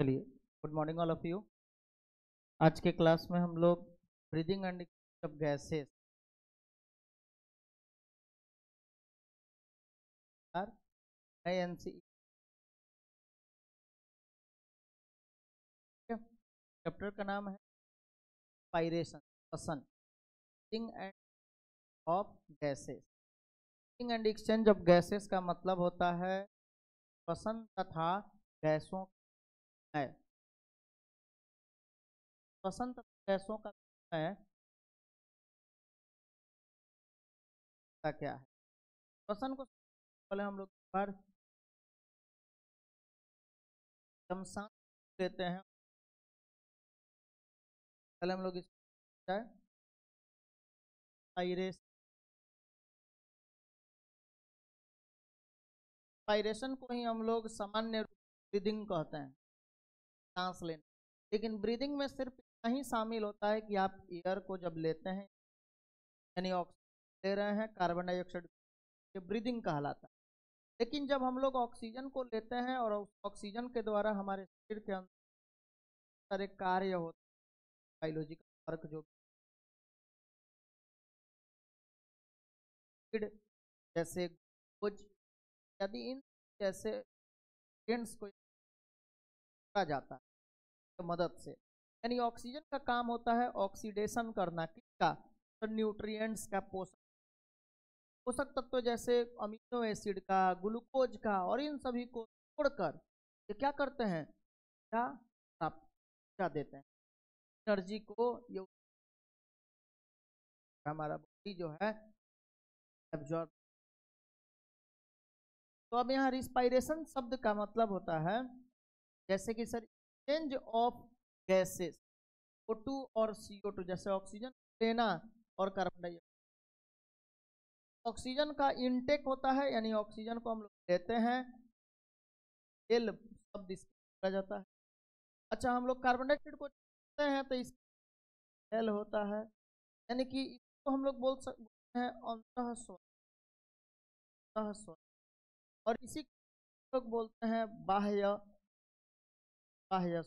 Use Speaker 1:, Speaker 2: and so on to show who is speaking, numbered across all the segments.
Speaker 1: चलिए, good morning all of you. आज के क्लास में हम लोग breathing end of gases INC chapter का नाम है पायरेशन, श्वसन, breathing end of gases. Breathing and exchange of gases का मतलब होता है श्वसन तथा गैसों है। श्वसन तथा गैसों का है क्या है? श्वसन को पहले हम लोग बार हम सांस लेते हैं, पहले हम लोग इसको पायरेशन को ही हम लोग सामान्य ब्रीदिंग कहते हैं, सांस लेना। लेकिन ब्रीदिंग में सिर्फ इतना ही शामिल होता है कि आप एयर को जब लेते हैं यानी ऑक्सीजन ले रहे हैं, कार्बन डाइऑक्साइड, ये ब्रीदिंग कहलाता है। लेकिन जब हम लोग ऑक्सीजन को लेते हैं और ऑक्सीजन के द्वारा हमारे शरीर के अंदर सारे कार्य होते हैं, बायोलॉजिकल वर्क जो जैसे कुछ यदि इन जैसे को जाता है तो मदद से, यानी ऑक्सीजन का काम होता है ऑक्सीडेशन करना, किसका? तो न्यूट्रिएंट्स का, पोषक तत्व जैसे अमीनो एसिड का, ग्लूकोज का, और इन सभी को तोड़कर ये क्या करते हैं, क्या प्राप्त देते हैं एनर्जी को। ये हमारा बॉडी जो है एब्जॉर्ब। तो अब यहाँ रिस्पायरेशन शब्द का मतलब होता है जैसे कि sir change of gases O2 और CO2, जैसे ऑक्सीजन लेना और कार्बन डाइऑक्साइड। ऑक्सीजन का इनटेक होता है यानी ऑक्सीजन को हम लोग लेते हैं, एल शब्द इसका जाता है। अच्छा, हम लोग कार्बन डाइऑक्साइड को लेते हैं तो इस एल होता है, यानी कि इसको हम लोग बोल सकते हैं अंतःस्वसन, और इसी को लोग बोलते हैं बाह्य बाह्य।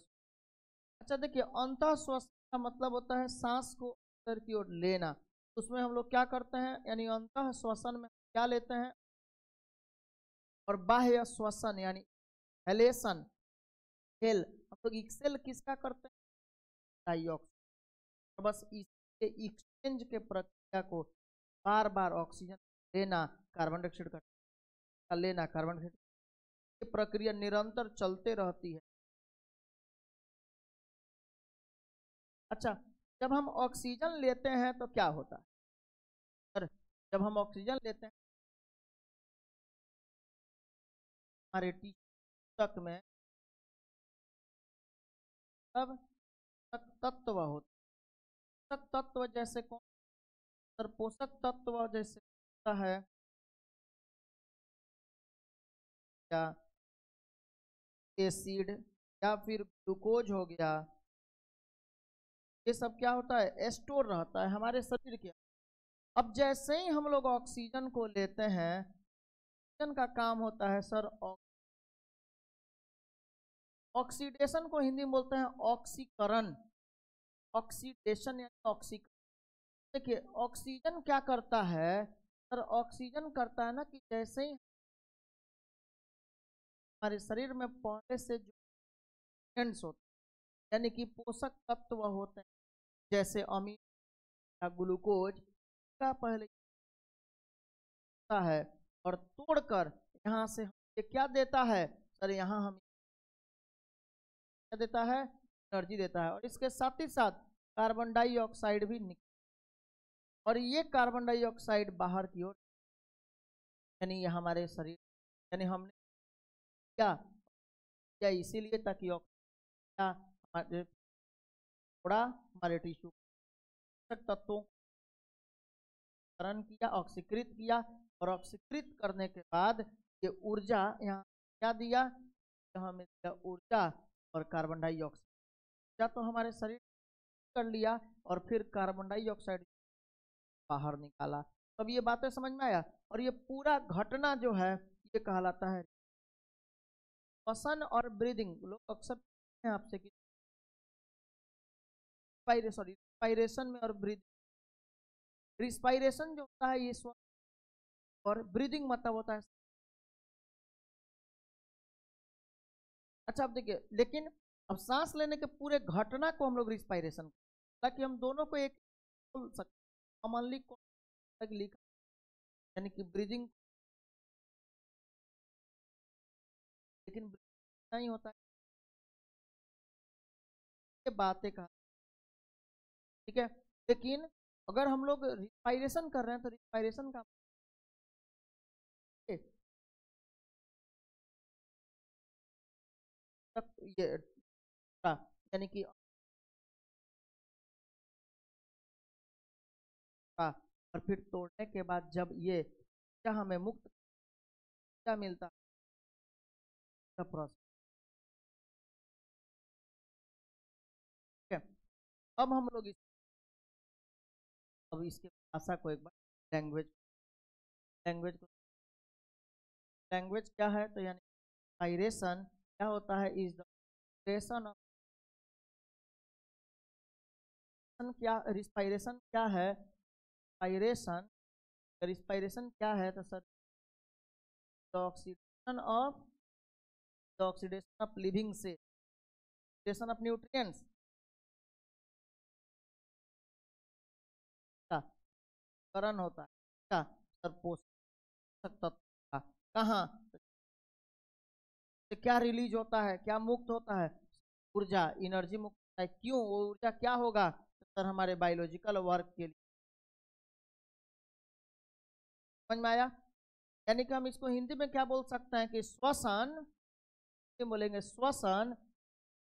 Speaker 1: अच्छा देखिए, अंतःश्वसन का मतलब होता है सांस को अंदर की ओर लेना। उसमें हम लोग क्या करते हैं, यानी अंतःश्वसन में क्या लेते हैं, और बाह्य श्वसन यानी हेलेशन, हेल हम लोग एक्सेल किसका करते हैं, डाइऑक्साइड। बस इसके एक्सचेंज के प्रक्रिया को बार बार ऑक्सीजन लेना, कार्बन डाइऑक्साइड का लेना, कार्बन डाइऑक्साइड की प्रक्रिया निरंतर चलते रहती है। अच्छा, जब हम ऑक्सीजन लेते हैं तो क्या होता है सर? जब हम ऑक्सीजन लेते हैं हमारे टिश्यू तक में तब तत्व होते, पोषक तत्व जैसे कौन सर? पोषक तत्व जैसे होता है या एसिड या फिर ग्लूकोज हो गया, ये सब क्या होता है, स्टोर रहता है हमारे शरीर के। अब जैसे ही हम लोग ऑक्सीजन को लेते हैं, ऑक्सीजन का काम होता है सर ऑक्सीडेशन को हिंदी में बोलते हैं ऑक्सीकरण, ऑक्सीडेशन यानी ऑक्सीकरण। देखिए ऑक्सीजन क्या करता है सर, ऑक्सीजन करता है ना कि जैसे ही हमारे शरीर में पहले से जो न्यूट्रिएंट्स होते हैं यानी कि पोषक तत्व होते हैं जैसे अमीनो या ग्लूकोज का पहले है, और तोड़कर यहाँ से ये क्या देता है सर, यहाँ हम क्या देता है, एनर्जी देता है, और इसके साथ ही साथ कार्बन डाइऑक्साइड भी निकल, और ये कार्बन डाइऑक्साइड बाहर की ओर, यानी ये हमारे शरीर, यानी हमने क्या इसीलिए ताकि हमारे थोड़ा हमारे टिश्यू तत्वों किया, ऑक्सीकृत किया, और ऑक्सीकृत करने के बाद ये ऊर्जा यहाँ क्या दिया, हमें दिया ऊर्जा और कार्बन डाइऑक्साइड तो हमारे शरीर कर लिया, और फिर कार्बन डाइऑक्साइड बाहर निकाला। तब ये बातें समझ में आया, और ये पूरा घटना जो है ये कहलाता है श्वसन और ब्रीदिंग। लोग अक्सर हैं आपसे कि रिस्पायरेशन में और ब्रीदिंग। रिस्पायरेशन जो होता है ये श्वास, और ब्रीदिंग मतलब होता है। अच्छा अब देखिए, लेकिन अब सांस लेने के पूरे घटना को हम लोग रिस्पायरेशन, ताकि हम दोनों को एक बोल सकते, कॉमनली लिखा, यानी कि ब्रीदिंग, लेकिन नहीं होता है, ये बातें कहा, ठीक है। लेकिन अगर हम लोग रिस्पायरेशन कर रहे हैं तो रिस्पायरेशन का ये यानी कि और फिर तोड़ने के बाद जब ये क्या हमें मुक्त क्या मिलता है प्रोसेस, ठीक है। अब हम लोग अब इसके भाषा को एक बार लैंग्वेज लैंग्वेज को लैंग्वेज क्या है, तो यानी रिस्पायरेशन क्या होता है, इज द एक्सप्रेशन ऑफ, क्या रिस्पायरेशन क्या है, रिस्पायरेशन रिस्पायरेशन क्या है, तो sir oxidation of oxidation of living से, ऑक्सीडेशन ऑफ न्यूट्रिएंट्स का करण होता है, क्या सर पोषक तत्व का, कहाँ, तो क्या रिलीज होता है, क्या मुक्त होता है, ऊर्जा, एनर्जी मुक्त होता है। क्यों, वो ऊर्जा क्या होगा, तो सर हमारे बायोलॉजिकल वर्क के लिए, समझ में आया। यानी कि हम इसको हिंदी में क्या बोल सकते हैं कि श्वसन, बोलेंगे श्वसन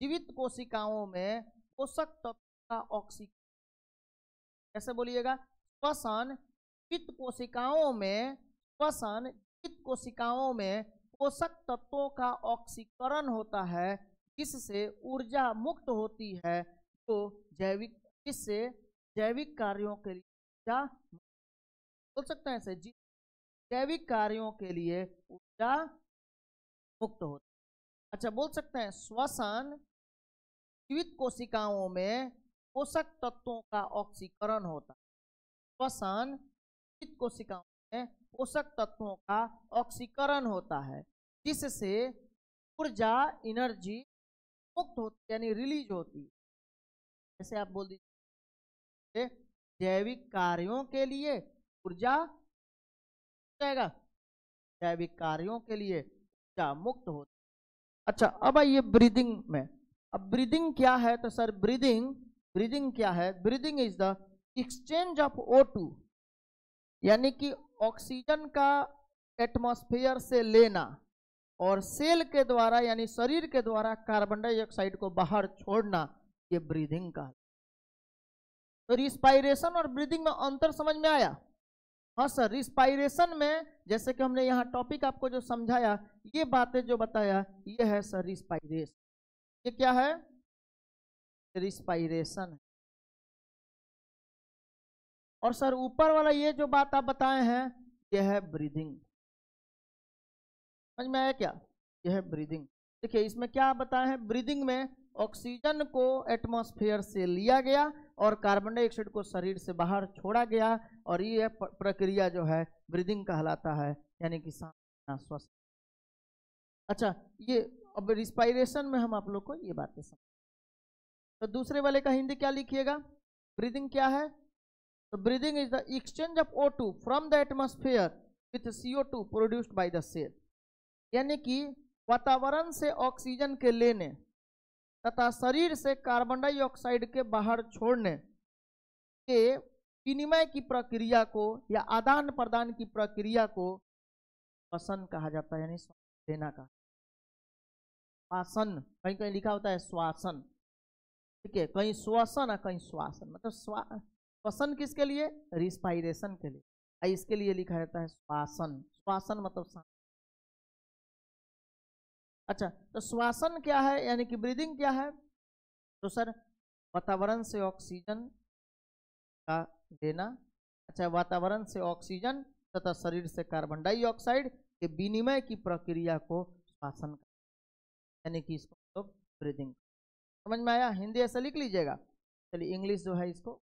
Speaker 1: जीवित कोशिकाओं में पोषक तत्व का ऑक्सीकरण, कैसे बोलिएगा, श्वसन जीवित कोशिकाओं में, श्वसन जीवित कोशिकाओं में पोषक तत्वों का ऑक्सीकरण होता है, जिससे ऊर्जा मुक्त होती है, जो जैविक, जिससे जैविक कार्यों के लिए ऊर्जा, बोल सकते हैं ऐसे, जैविक कार्यों के लिए ऊर्जा मुक्त होती है। अच्छा बोल सकते हैं श्वसन जीवित कोशिकाओं में पोषक तत्वों का ऑक्सीकरण होता है, श्वसन जीवित कोशिकाओं में पोषक तत्वों का ऑक्सीकरण होता है, जिससे ऊर्जा, एनर्जी मुक्त होती, यानी रिलीज होती है। जैसे आप बोल दीजिए जैविक कार्यों के लिए ऊर्जा जाएगा, जैविक कार्यों के लिए ऊर्जा मुक्त होती। अच्छा अब आइए ब्रीदिंग में। अब ब्रीदिंग क्या है, तो सर ब्रीदिंग ब्रीदिंग क्या है, breathing is the exchange of O2, यानी कि ऑक्सीजन का एटमॉस्फेयर से लेना और सेल के द्वारा यानी शरीर के द्वारा कार्बन डाइऑक्साइड को बाहर छोड़ना, ये ब्रीदिंग का। तो रिस्पायरेशन और ब्रीदिंग में अंतर समझ में आया। हाँ सर, रिस्पायरेशन में जैसे कि हमने यहाँ टॉपिक आपको जो समझाया, ये बातें जो बताया, ये है सर रिस्पायरेशन। ये क्या है, रिस्पायरेशन। और सर ऊपर वाला ये जो बात आप बताए हैं, ये है ब्रीदिंग। समझ में आया क्या, ये है ब्रीदिंग। देखिए इसमें क्या बताए हैं, ब्रीदिंग में ऑक्सीजन को एटमॉस्फेयर से लिया गया और कार्बन डाइऑक्साइड को शरीर से बाहर छोड़ा गया, और ये प्रक्रिया जो है ब्रीदिंग कहलाता है, यानी कि सांस श्वास। अच्छा ये अब रिस्पायरेशन में हम आप लोग को ये बातें समझ, तो दूसरे वाले का हिंदी क्या लिखिएगा, ब्रीदिंग क्या है, तो breathing is the exchange of O2 from the atmosphere with CO2 produced by the cell, यानी कि वातावरण से ऑक्सीजन के लेने तथा शरीर से कार्बन डाइऑक्साइड के बाहर छोड़ने के विनिमय की प्रक्रिया को या आदान प्रदान की प्रक्रिया को श्वसन कहा जाता है, यानी श्वास लेना का। श्वासन कहीं कहीं लिखा होता है श्वासन, ठीक है, कहीं श्वसन और कहीं श्वासन, मतलब श्वसन किसके लिए, रिस्पायरेशन के लिए, इसके लिए लिखा जाता है श्वासन। श्वासन मतलब सांस। अच्छा तो श्वासन क्या है, यानी कि ब्रीदिंग क्या है, तो सर वातावरण से ऑक्सीजन का लेना, अच्छा वातावरण से ऑक्सीजन तथा शरीर से कार्बन डाइऑक्साइड के विनिमय की प्रक्रिया को श्वासन, यानी कि इसको लोग ब्रीदिंग। समझ में आया? हिंदी ऐसा लिख लीजिएगा। चलिए इंग्लिश जो है इसको,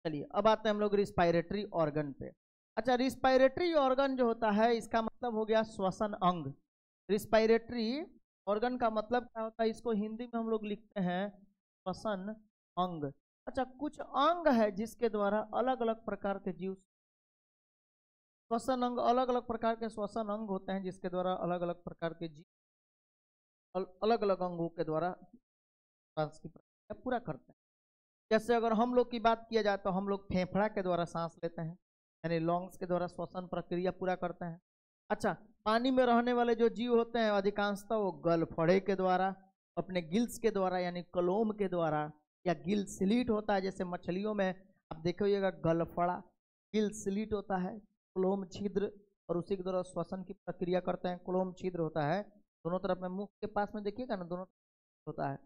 Speaker 1: चलिए अब आते हैं हम लोग रिस्पायरेटरी ऑर्गन पे। अच्छा, रिस्पायरेटरी ऑर्गन जो होता है इसका मतलब हो गया श्वसन अंग। रिस्पायरेटरी ऑर्गन का मतलब क्या होता है, इसको हिंदी में हम लोग लिखते हैं श्वसन अंग। अच्छा, कुछ अंग है जिसके द्वारा अलग अलग प्रकार के जीव, श्वसन अंग, अलग अलग प्रकार के श्वसन अंग होते हैं जिसके द्वारा अलग अलग प्रकार के जीव अलग अलग अंगों के द्वारा सांस की प्रक्रिया पूरा करते हैं। जैसे अगर हम लोग की बात किया जाए तो हम लोग फेफड़ा के द्वारा सांस लेते हैं, यानी लंग्स के द्वारा श्वसन प्रक्रिया पूरा करते हैं। अच्छा, पानी में रहने वाले जो जीव होते हैं अधिकांशतः वो गलफड़े के द्वारा, अपने गिल्स के द्वारा यानी कलोम के द्वारा, या गिल स्लिट होता है जैसे मछलियों में आप देखिएगा गलफड़ा, गिल स्लिट होता है, क्लोम छिद्र, और उसी के द्वारा श्वसन की प्रक्रिया करते हैं। क्लोम छिद्र होता है दोनों तरफ में, मुंह के पास में देखिएगा ना, दोनों होता है।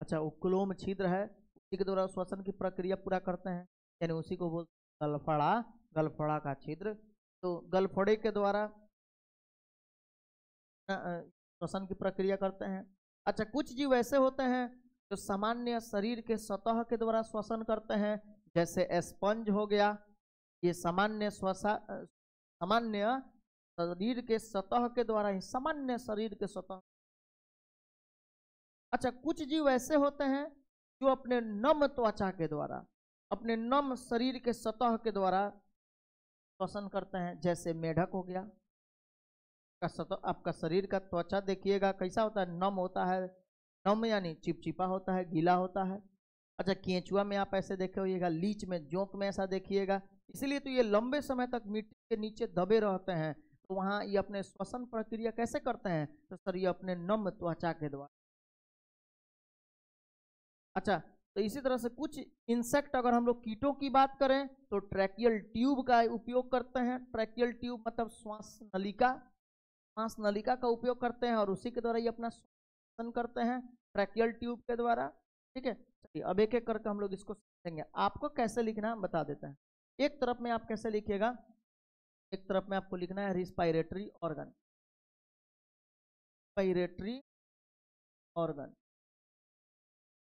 Speaker 1: अच्छा, वो क्लोम छिद्र है, उसी के द्वारा श्वसन की प्रक्रिया पूरा करते हैं, यानी उसी को बोलते हैं गलफड़ा, गलफड़ा का छिद्र। तो गलफड़े के द्वारा श्वसन की प्रक्रिया करते हैं। अच्छा, कुछ जीव ऐसे होते हैं जो सामान्य शरीर के सतह के द्वारा श्वसन करते हैं, जैसे स्पंज हो गया, ये सामान्य सामान्य शरीर के सतह के द्वारा ही, सामान्य शरीर के सतह। अच्छा, कुछ जीव ऐसे होते हैं जो अपने नम त्वचा के द्वारा, अपने नम शरीर के सतह के द्वारा श्वसन करते हैं, जैसे मेढक हो गया। का सतह, आपका शरीर का त्वचा देखिएगा कैसा होता है, नम होता है, नम यानी चिपचिपा होता है, गीला होता है। अच्छा, केंचुआ में आप ऐसे देखे होइएगा, लीच में, जोंक में ऐसा देखिएगा। इसीलिए तो ये लंबे समय तक मिट्टी के नीचे दबे रहते हैं, तो वहाँ ये अपने श्वसन प्रक्रिया कैसे करते हैं, तो सर ये अपने नम त्वचा के द्वारा। अच्छा, तो इसी तरह से कुछ इंसेक्ट, अगर हम लोग कीटों की बात करें तो ट्रैकियल ट्यूब का उपयोग करते हैं। ट्रैकियल ट्यूब मतलब श्वास नलिका, श्वास नलिका का उपयोग करते हैं और उसी के द्वारा ये अपना श्वसन करते हैं, ट्रैकियल ट्यूब के द्वारा। ठीक है, चलिए अब एक एक करके हम लोग इसको समझेंगे। आपको कैसे लिखना है बता देते हैं। एक तरफ में आप कैसे लिखिएगा, एक तरफ में आपको लिखना है रिस्पायरेटरी ऑर्गन, पायरेटरी ऑर्गन,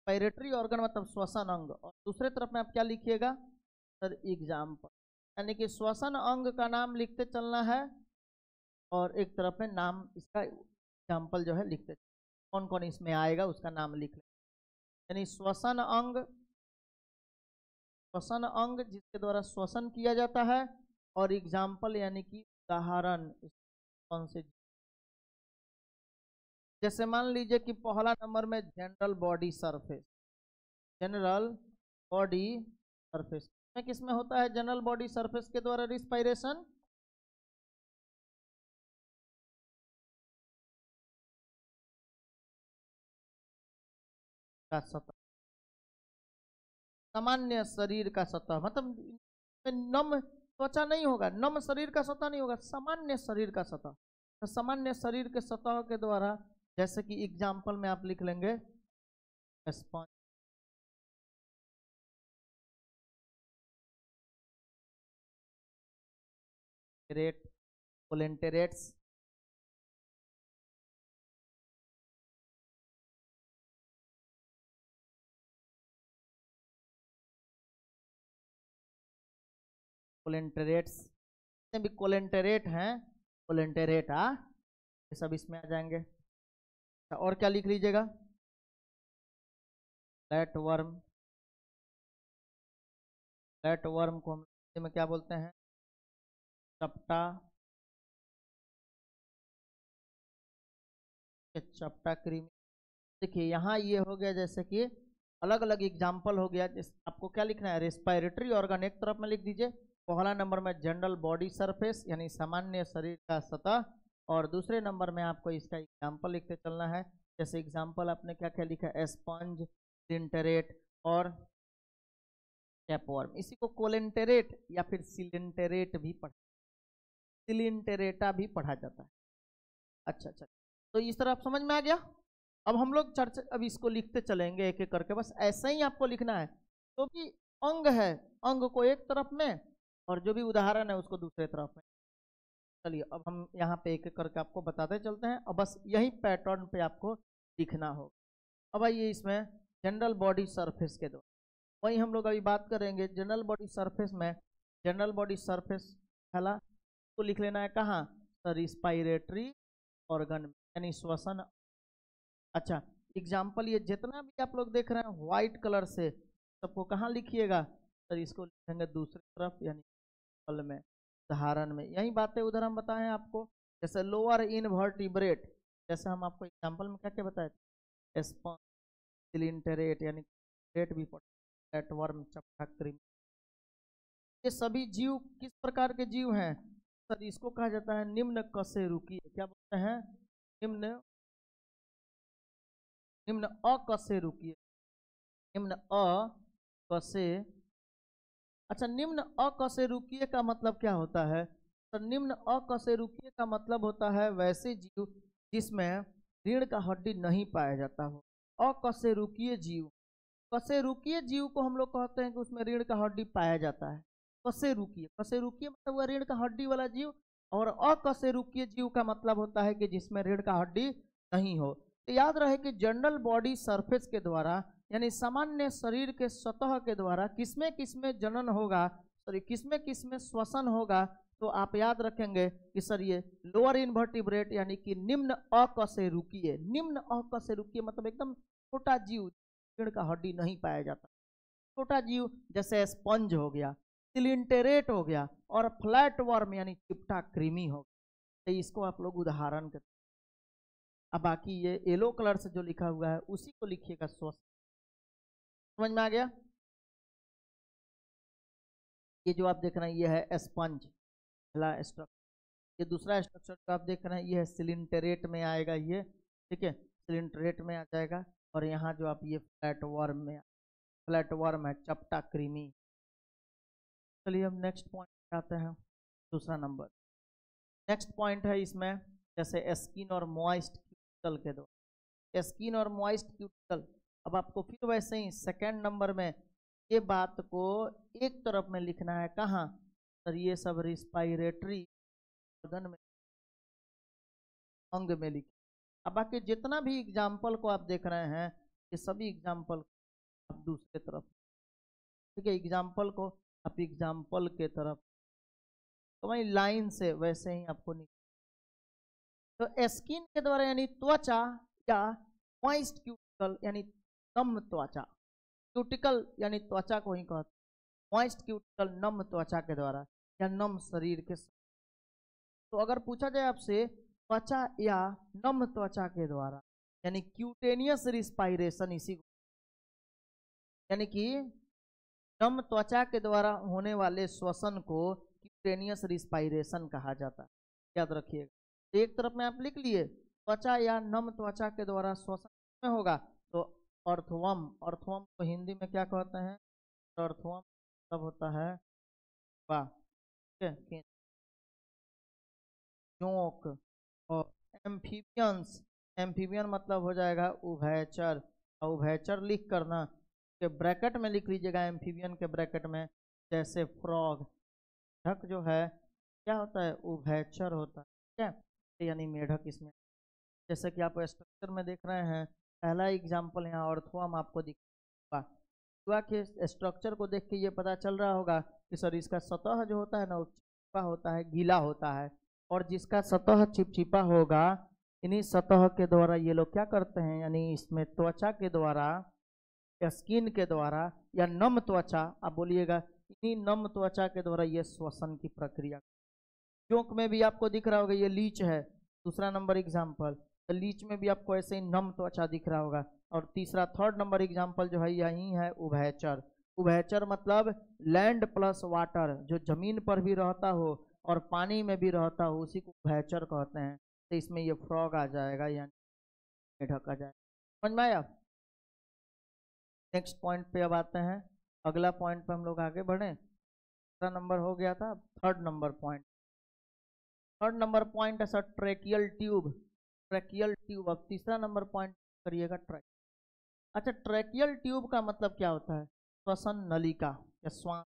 Speaker 1: पायरेटरी ऑर्गन मतलब श्वसन अंग, और दूसरे तरफ में आप क्या लिखिएगा सर, एग्जाम्पल, यानी कि श्वसन अंग का नाम लिखते चलना है और एक तरफ में नाम इसका एग्जाम्पल जो है लिखते, कौन कौन इसमें आएगा उसका नाम लिख ले। यानी श्वसन अंग, श्वसन अंग जिसके द्वारा श्वसन किया जाता है, और एग्जाम्पल यानी कि उदाहरण, कौन से, जैसे मान लीजिए कि पहला नंबर में general body surface, general body surface में किसमें होता है, जनरल बॉडी सरफेस के द्वारा रिस्पायरेशन, का सतह, सामान्य शरीर का सतह, मतलब नम त्वचा नहीं होगा, नम शरीर का सतह नहीं होगा, सामान्य शरीर का सतह। तो सामान्य शरीर के सतह के द्वारा, जैसे कि एग्जाम्पल में आप लिख लेंगे स्पॉन्ज, कोलेंटेरेट्स, कोलेंटेरेट्स भी कोलेंटेरेट हैं, कोलेंटेरेट ये सब इसमें आ जाएंगे। और क्या लिख लीजिएगा, फ्लैट वर्म, फ्लैट वर्म को हम में क्या बोलते हैं, चपटा, चपटा कृमि। देखिए यहाँ ये हो गया, जैसे कि अलग अलग एग्जाम्पल हो गया। आपको क्या लिखना है, रेस्पिरेटरी ऑर्गन एक तरफ में लिख दीजिए, पहला नंबर में जनरल बॉडी सरफेस यानी सामान्य शरीर का सतह, और दूसरे नंबर में आपको इसका एग्जाम्पल लिखते चलना है। जैसे एग्जाम्पल आपने क्या क्या लिखा है, स्पंज, सिलिंटरेट और टैपवर्म। इसी को कोलेंटेरेट या फिर सिलिंटरेट भी पढ़ा, सिलिंटरेटा भी पढ़ा जाता है। अच्छा अच्छा, तो इस तरह आप समझ में आ गया। अब हम लोग चर्चा, अब इसको लिखते चलेंगे एक एक करके, बस ऐसा ही आपको लिखना है। तो भी अंग है, अंग को एक तरफ में और जो भी उदाहरण है उसको दूसरे तरफ में। चलिए अब हम यहाँ पे एक एक करके आपको बताते चलते हैं, और बस यही पैटर्न पे आपको लिखना होगा। अब आइए इसमें जनरल बॉडी सरफेस के द्वारा, वही हम लोग अभी बात करेंगे जनरल बॉडी सरफेस में। जनरल बॉडी सरफेस पहला तो लिख लेना है कहाँ, रिस्पायरेटरी ऑर्गन यानी श्वसन। अच्छा एग्जाम्पल, ये जितना भी आप लोग देख रहे हैं व्हाइट कलर से, सबको कहाँ लिखिएगा सर, इसको लिखेंगे दूसरी तरफ यानी फल में, उदाहरण में। यही बातें उधर हम बताए हैं आपको, जैसे लोअर इनवर्टिब्रेट, जैसे हम आपको एग्जाम्पल में क्या क्या बताए थे, स्पॉन्जिलिनटेरेट यानी भी वर्म, चपटा, कृमि। ये सभी जीव किस प्रकार के जीव हैं सर, इसको कहा जाता है निम्न कशेरुकीय। क्या बोलते हैं, निम्न निम्न अकशेरुकीय, निम्न अकशे। अच्छा निम्न अकशेरुकीय का मतलब क्या होता है, तो निम्न अकशेरुकीय का मतलब होता है वैसे जीव जिसमें रीढ़ का हड्डी नहीं पाया जाता हो। अकशेरुकीय जीव, कशेरुकीय जीव को हम लोग कहते हैं कि उसमें रीढ़ का हड्डी पाया जाता है। कशेरुकीय, कशेरुकीय मतलब वह रीढ़ का हड्डी वाला जीव, और अकशेरुकीय जीव का मतलब होता है कि जिसमें रीढ़ का हड्डी नहीं हो। तो याद रहे कि जनरल बॉडी सरफेस के द्वारा यानी सामान्य शरीर के सतह के द्वारा किसमें किसमें जनन होगा, सॉरी किसमें किसमें श्वसन होगा, तो आप याद रखेंगे कि सर ये लोअर इनवर्टिब्रेट यानी कि निम्न अकशेरुकीय। निम्न अकशेरुकीय मतलब एकदम छोटा जीव, रीढ़ का हड्डी नहीं पाया जाता, छोटा जीव, जैसे स्पंज हो गया, सिलिंटेरेट हो गया, और फ्लैट वर्म यानी चिपटा कृमि हो गया। तो इसको आप लोग उदाहरण के, अब बाकी ये येलो कलर से जो लिखा हुआ है उसी को लिखिएगा श्वसन। समझ में आ गया। ये जो आप देख रहे हैं ये है स्पंज, पहला स्ट्रक्चर। ये दूसरा स्ट्रक्चर जो आप देख रहे हैं ये है सिलिंटरेट में आएगा ये, ठीक है, सिलिंटरेट में आ जाएगा। और यहाँ जो आप ये फ्लैट वर्म में, फ्लैट वर्म है, चपटा कृमि। चलिए हम नेक्स्ट पॉइंट आते हैं, दूसरा नंबर। नेक्स्ट पॉइंट है इसमें जैसे स्किन और मॉइस्ट क्यूटिकल के द्वारा, स्किन और मॉइस्ट क्यूटिकल। अब आपको फिर वैसे ही सेकेंड नंबर में ये बात को एक तरफ में लिखना है, कहाँ सर, ये सब रिस्पायरेटरी ऑर्गन में, अंग में लिखे। अब बाकी जितना भी एग्जाम्पल को आप देख रहे हैं ये सभी एग्जाम्पल आप दूसरे तरफ, ठीक है, एग्जाम्पल को आप एग्जाम्पल के तरफ, तो वही लाइन से वैसे ही आपको निकल। तो स्किन के द्वारा यानी त्वचा, या मॉइस्ट क्यूटिकल यानी नम त्वचा, क्यूटिकल यानी त्वचा को ही कहते, मॉइस्ट क्यूटिकल नम त्वचा के द्वारा या नम शरीर के। तो अगर पूछा जाए आपसे त्वचा या नम त्वचा के द्वारा यानी क्यूटेनियस रिस्पायरेशन, इसी को यानी कि नम त्वचा के द्वारा होने वाले श्वसन को क्यूटेनियस रिस्पायरेशन कहा जाता है, याद रखिएगा। एक तरफ में आप लिख लिए त्वचा या नम त्वचा के द्वारा श्वसन में होगा, तो अर्थवम, अर्थवम को हिंदी में क्या कहते हैं, अर्थवम सब होता है वाह, ठीक है, जोंक। और एम्फीबियंस, एम्फीबियन मतलब हो जाएगा उभयचर, और उभयचर लिख करना के ब्रैकेट में लिख लीजिएगा, एम्फीबियन के ब्रैकेट में, जैसे फ्रॉग, मेढक जो है क्या होता है, उभयचर होता है, ठीक है, यानी मेढक इसमें। जैसे कि आप स्ट्रक्चर में देख रहे हैं, पहला एग्जाम्पल यहाँ अर्थवम आपको दिखा, युवा के स्ट्रक्चर को देख के ये पता चल रहा होगा कि सर इसका सतह जो होता है ना वो चिपचिपा होता है, गीला होता है, और जिसका सतह चिपचिपा होगा इन्हीं सतह के द्वारा ये लोग क्या करते हैं, यानी इसमें त्वचा के द्वारा या स्किन के द्वारा या नम त्वचा, आप बोलिएगा इन्हीं नम त्वचा के द्वारा ये श्वसन की प्रक्रिया। जोंक में भी आपको दिख रहा होगा ये लीच है, दूसरा नंबर एग्जाम्पल, तो लीच में भी आपको ऐसे ही नम त्वचा दिख रहा होगा। और तीसरा थर्ड नंबर एग्जाम्पल जो है यही है उभयचर। उभयचर मतलब लैंड प्लस वाटर, जो जमीन पर भी रहता हो और पानी में भी रहता हो उसी को उभयचर कहते हैं। तो इसमें ये फ्रॉग आ जाएगा यानी मेढक आ जाएगा, समझ में आया। नेक्स्ट पॉइंट पे अब आते हैं, अगला पॉइंट पे हम लोग आगे बढ़े। दूसरा नंबर हो गया था, third number point. Third number point है sir tracheal tube. Tracheal tube. अब तीसरा नंबर पॉइंट करिएगा ट्रैक। अच्छा, ट्रैकियल ट्यूब का मतलब क्या होता है? श्वसन नलिका या श्वास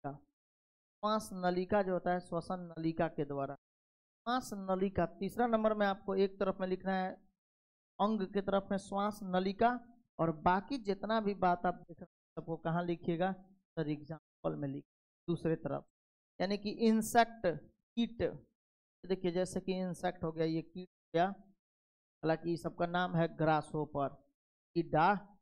Speaker 1: का। श्वास नलिका जो होता है श्वसन नलिका के द्वारा। श्वास नलिका तीसरा नंबर में आपको एक तरफ में लिखना है अंग के तरफ में श्वास नलिका, और बाकी जितना भी बात आप देख रहे हैं सबको कहाँ लिखिएगा सर? एग्जाम्पल में लिख दूसरे तरफ। यानी कि इंसेक्ट, कीट, देखिए जैसे कि इंसेक्ट हो गया, ये कीट हो गया, हालांकि इस सबका नाम है ग्रास होपर, टिड्डा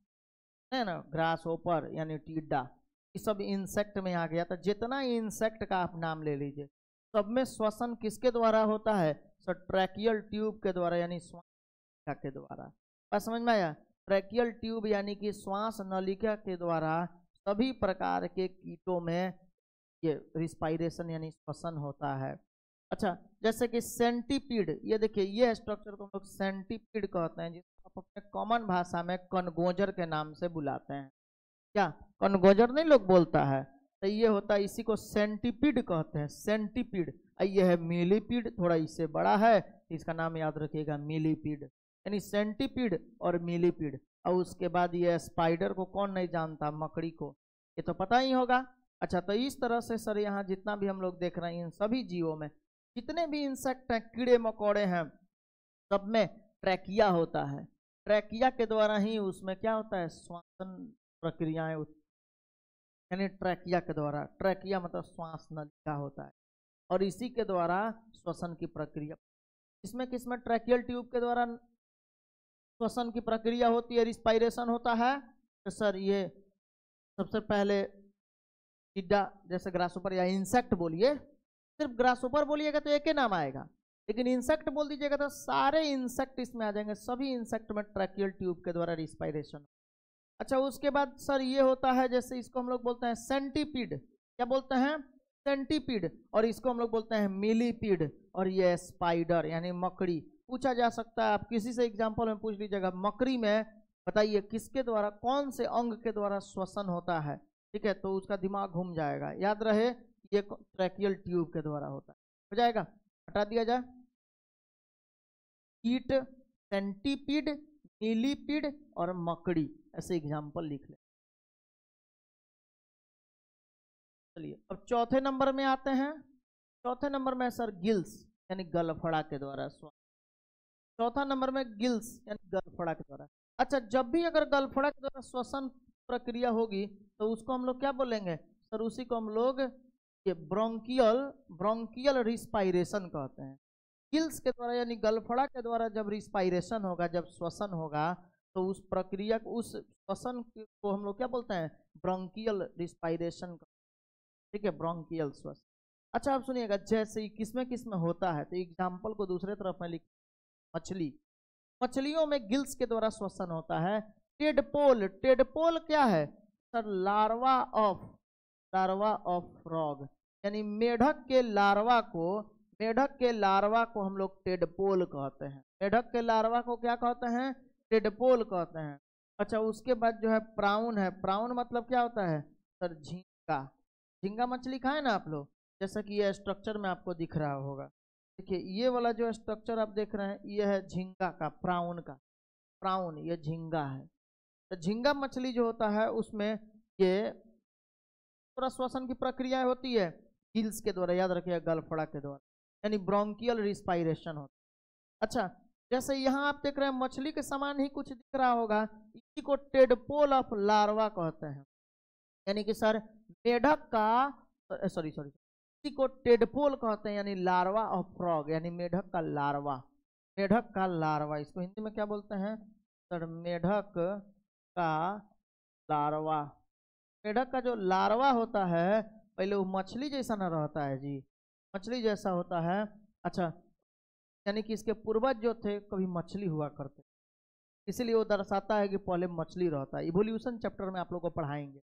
Speaker 1: है ना, ग्रास होपर यानी टिड्डा, ये सब इंसेक्ट में आ गया। तो जितना इंसेक्ट का आप नाम ले लीजिए, सब में श्वसन किसके द्वारा होता है सर? ट्रैकियल ट्यूब के द्वारा, यानी श्वास नलिका के द्वारा। बात समझ में आया? ट्रैकियल ट्यूब यानी कि श्वास नलिका के द्वारा सभी प्रकार के कीटों में ये रिस्पायरेशन यानी श्वसन होता है। अच्छा, जैसे कि सेंटीपीड, ये देखिए ये स्ट्रक्चर को हम लोग सेंटीपीड कहते हैं, जिसको आप अपने कॉमन भाषा में कनगोजर के नाम से बुलाते हैं। क्या कनगोजर नहीं लोग बोलता है? तो ये होता है, इसी को सेंटीपीड कहते हैं, सेंटीपीड। ये है मिलीपीड, थोड़ा इससे बड़ा है, इसका नाम याद रखिएगा मिलीपीड, यानी सेंटीपीड और मिलीपीड। और उसके बाद ये स्पाइडर को कौन नहीं जानता, मकड़ी को, ये तो पता ही होगा। अच्छा, तो इस तरह से सर यहाँ जितना भी हम लोग देख रहे हैं इन सभी जीवों में जितने भी इंसेक्ट हैं, कीड़े मकोड़े हैं, सब में ट्रैकिया होता है। ट्रैकिया के द्वारा ही उसमें क्या होता है? श्वसन प्रक्रियाएं, यानी ट्रैकिया के द्वारा, ट्रैकिया मतलब श्वास नलिका होता है, और इसी के द्वारा श्वसन की प्रक्रिया। इसमें किसमें? ट्रैकियल ट्यूब के द्वारा श्वसन की प्रक्रिया होती है, रिस्पायरेशन होता है। तो सर ये सबसे पहले टिड्डा, जैसे ग्रासहोपर या इंसेक्ट बोलिए, सिर्फ ग्रासहोपर बोलिएगा तो एक ही नाम आएगा, लेकिन इंसेक्ट बोल दीजिएगा तो सारे इंसेक्ट इसमें आ जाएंगे। सभी इंसेक्ट में ट्रैकियल ट्यूब के द्वारा रिस्पायरेशन। अच्छा, उसके बाद सर ये होता है, जैसे इसको हम लोग बोलते हैं सेंटीपीड, क्या बोलते हैं? सेंटीपीड। और इसको हम लोग बोलते हैं मिलीपीड, और ये स्पाइडर यानी मकड़ी। पूछा जा सकता है, आप किसी से एग्जाम्पल में पूछ लीजिएगा, मकड़ी में बताइए किसके द्वारा, कौन से अंग के द्वारा श्वसन होता है? ठीक है, तो उसका दिमाग घूम जाएगा। याद रहे ये ट्रैकियल ट्यूब के द्वारा होता है। हो जाएगा, हटा दिया जाए। कीट, सेंटीपीड, मिलीपीड और मकड़ी, ऐसे एग्जाम्पल लिख ले। चलिए अब चौथे नंबर में आते हैं। चौथे नंबर में सर गिल्स यानी गलफड़ा के द्वारा श्वास। चौथा नंबर में गिल्स यानी गलफड़ा के द्वारा। अच्छा, जब भी अगर गलफड़ा के द्वारा श्वसन प्रक्रिया होगी तो उसको हम लोग क्या बोलेंगे सर? उसी को हम लोग ये ब्रोंकियल रिस्पायरेशन कहते हैं। गिल्स के द्वारा यानी गलफड़ा के द्वारा जब रिस्पायरेशन होगा, जब श्वसन होगा, तो उस प्रक्रिया को, उस श्वसन को हम लोग क्या बोलते हैं? Bronchial respiration. ठीक है, ब्रोंकियल श्वसन। अच्छा, आप सुनिएगा, जैसे किसमें किसमें होता है, तो एग्जाम्पल को दूसरे तरफ में लिख। मछली, मछलियों में गिल्स के द्वारा श्वसन होता है। टेडपोल, टेडपोल क्या है सर? लार्वा ऑफ फ्रॉग, यानी मेढक के लार्वा को, मेढक के लार्वा को हम लोग टेडपोल कहते हैं। मेढक के लार्वा को क्या कहते हैं? टेडपोल कहते हैं। अच्छा, उसके बाद जो है प्राउन है। प्राउन मतलब क्या होता है सर? झींगा। झींगा मछली खाए ना आप लोग, जैसा कि ये स्ट्रक्चर में आपको दिख रहा होगा। देखिए ये वाला जो स्ट्रक्चर आप देख रहे हैं, ये है झींगा का, प्राउन का। प्राउन ये झींगा है। तो झींगा मछली जो होता है उसमें ये थोड़ा श्वसन की प्रक्रिया होती है गिल्स के द्वारा, याद रखिए गलफड़ा के द्वारा, यानी ब्रोंकियल रिस्पायरेशन होता है। अच्छा, जैसे यहाँ आप देख रहे हैं मछली के समान ही कुछ दिख रहा होगा, इसी को टेडपोल ऑफ लार्वा कहते हैं। यानी कि सर मेढक का, सॉरी इसी को टेडपोल कहते हैं, यानी लार्वा ऑफ फ्रॉग, यानी मेढक का लार्वा। मेढक का लार्वा, इसको हिंदी में क्या बोलते हैं सर? मेढक का लार्वा। मेढक का जो लार्वा होता है पहले वो मछली जैसा ना रहता है जी, मछली जैसा होता है। अच्छा, यानी कि इसके पूर्वज जो थे कभी मछली हुआ करते, इसीलिए वो दर्शाता है कि पहले मछली रहता है। इवोल्यूशन चैप्टर में आप लोगों को पढ़ाएंगे।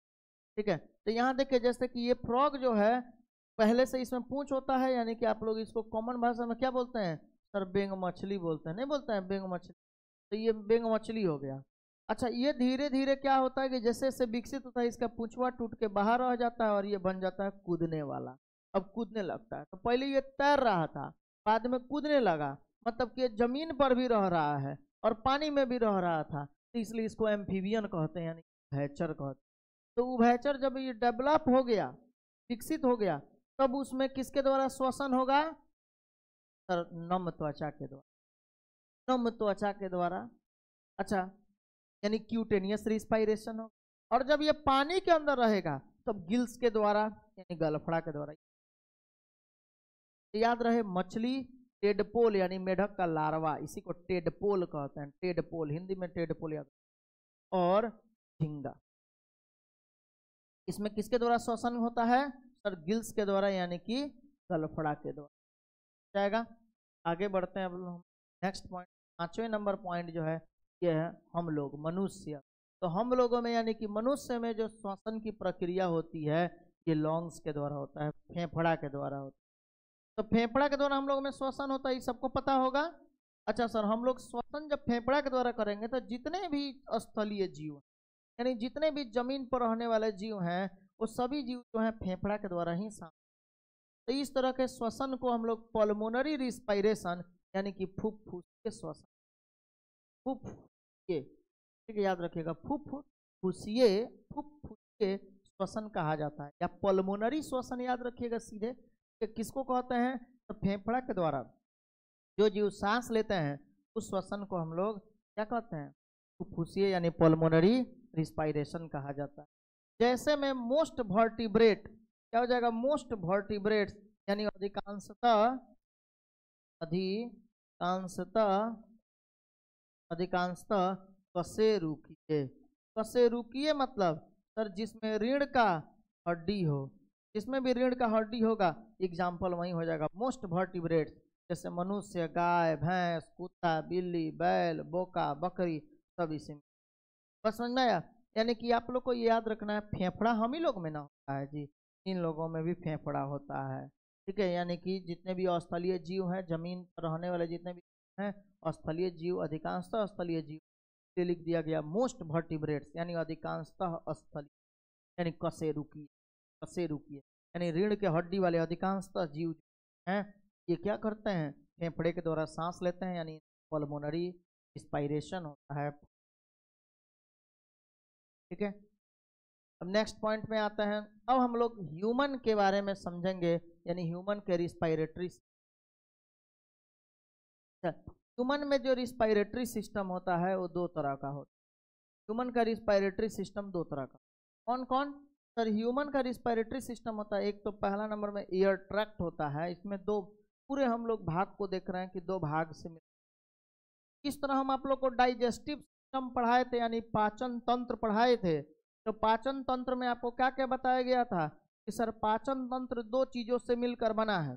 Speaker 1: ठीक है, तो यहाँ देखिए जैसे कि ये फ्रॉग जो है पहले से इसमें पूंछ होता है, यानी कि आप लोग इसको कॉमन भाषा में क्या बोलते हैं सर? बेंग मछली बोलते हैं, नहीं बोलते हैं बेंग मछली? तो ये बेंग मछली हो गया। अच्छा, ये धीरे धीरे क्या होता है कि जैसे जैसे विकसित होता है, इसका पूंछवा टूट के बाहर रह जाता है और ये बन जाता है कूदने वाला। अब कूदने लगता है। तो पहले ये तैर रहा था, बाद में कूदने लगा, मतलब कि जमीन पर भी रह रहा है और पानी में भी रह रहा था, तो इसलिए इसको एम्फीबियन कहते हैं, यानी उभयचर कहते हैं। तो उभयचर जब ये डेवलप हो गया, विकसित हो गया, तब उसमें किसके द्वारा श्वसन होगा? सर नम त्वचा के द्वारा, नम त्वचा के द्वारा। अच्छा, यानी क्यूटेनियस रिस्पायरेशन हो। और जब ये पानी के अंदर रहेगा तब गिल्स के द्वारा, यानी गलफड़ा के द्वारा। याद रहे, मछली टेडपोल यानी मेढक का लार्वा, इसी को टेडपोल कहते हैं, टेडपोल, हिंदी में टेडपोल याद। और झींगा, इसमें किसके द्वारा श्वसन होता है? सर गिल्स के द्वारा, यानी कि गलफड़ा के द्वारा। जाएगा, आगे बढ़ते हैं। अब हम नेक्स्ट पॉइंट, 5वें नंबर पॉइंट जो है ये है हम लोग, मनुष्य। तो हम लोगों में यानी कि मनुष्य में जो श्वसन की प्रक्रिया होती है ये लॉन्ग्स के द्वारा होता है, फेफड़ा के द्वारा होता है। तो फेफड़ा के द्वारा हम लोग में श्वसन होता है, ये सबको पता होगा। अच्छा सर, हम लोग श्वसन जब फेफड़ा के द्वारा करेंगे तो जितने भी स्थलीय जीव, यानी जितने भी जमीन पर रहने वाले जीव हैं, वो सभी जीव जो हैं फेफड़ा के द्वारा ही शामिल। तो इस तरह के श्वसन को हम लोग पल्मोनरी रिस्पायरेशन, यानी कि फूफूस के श्वसन, फूफूसिए, ठीक है, याद रखिएगा, फूफूसिए, फूफूसिए श्वसन कहा जाता है, या पल्मोनरी श्वसन याद रखिएगा सीधे। किसको कहते हैं? तो फेफड़ा के द्वारा जो जीव सांस लेते हैं उस श्वसन को हम लोग क्या कहते हैं? फूफूसिए यानी पल्मोनरी रिस्पायरेशन कहा जाता है। जैसे में मोस्ट वर्टिब्रेट क्या हो जाएगा? मोस्ट वर्टिब्रेट्स, यानी अधिकांशतः कशेरुकीय। कशेरुकीय मतलब सर जिसमें रीढ़ का हड्डी हो, जिसमें भी रीढ़ का हड्डी होगा, एग्जाम्पल वही हो जाएगा मोस्ट वर्टिब्रेट्स, जैसे मनुष्य, गाय, भैंस, कुत्ता, बिल्ली, बैल, बोका, बकरी, सब इसी में। बस समझ में आया? यानी कि आप लोग को याद रखना है, फेफड़ा हम ही लोग में ना होता है जी, इन लोगों में भी फेफड़ा होता है, ठीक है। यानी कि जितने भी स्थलीय जीव हैं, जमीन पर रहने वाले जितने भी हैं स्थलीय जीव, अधिकांशतः स्थलीय जीव, ये लिख दिया गया मोस्ट वर्टिब्रेट्स, यानी अधिकांशतः स्थलीय, यानी कशेरुकीय। कशेरुकीय यानी रीढ़ के हड्डी वाले अधिकांशतः जीव हैं, ये क्या करते हैं? फेफड़े के द्वारा सांस लेते हैं, यानी पल्मोनरी रिस्पायरेशन होता है, ठीक है। अब नेक्स्ट पॉइंट में आते हैं। अब हम लोग ह्यूमन के बारे में समझेंगे, यानी ह्यूमन के रिस्पायरेटरी। ह्यूमन में जो रिस्पायरेटरी सिस्टम होता है वो दो तरह का होता है। ह्यूमन का रिस्पायरेटरी सिस्टम दो तरह का, कौन कौन? सर ह्यूमन का रिस्पायरेटरी सिस्टम होता है, एक तो पहला नंबर में एयर ट्रैक्ट होता है, इसमें दो पूरे हम लोग भाग को देख रहे हैं कि दो भाग से मिल। इस तरह हम आप लोग को डाइजेस्टिव सिस्टम पढ़ाए थे, यानी पाचन तंत्र पढ़ाए थे। तो पाचन तंत्र में आपको क्या क्या बताया गया था कि सर पाचन तंत्र दो चीजों से मिलकर बना है,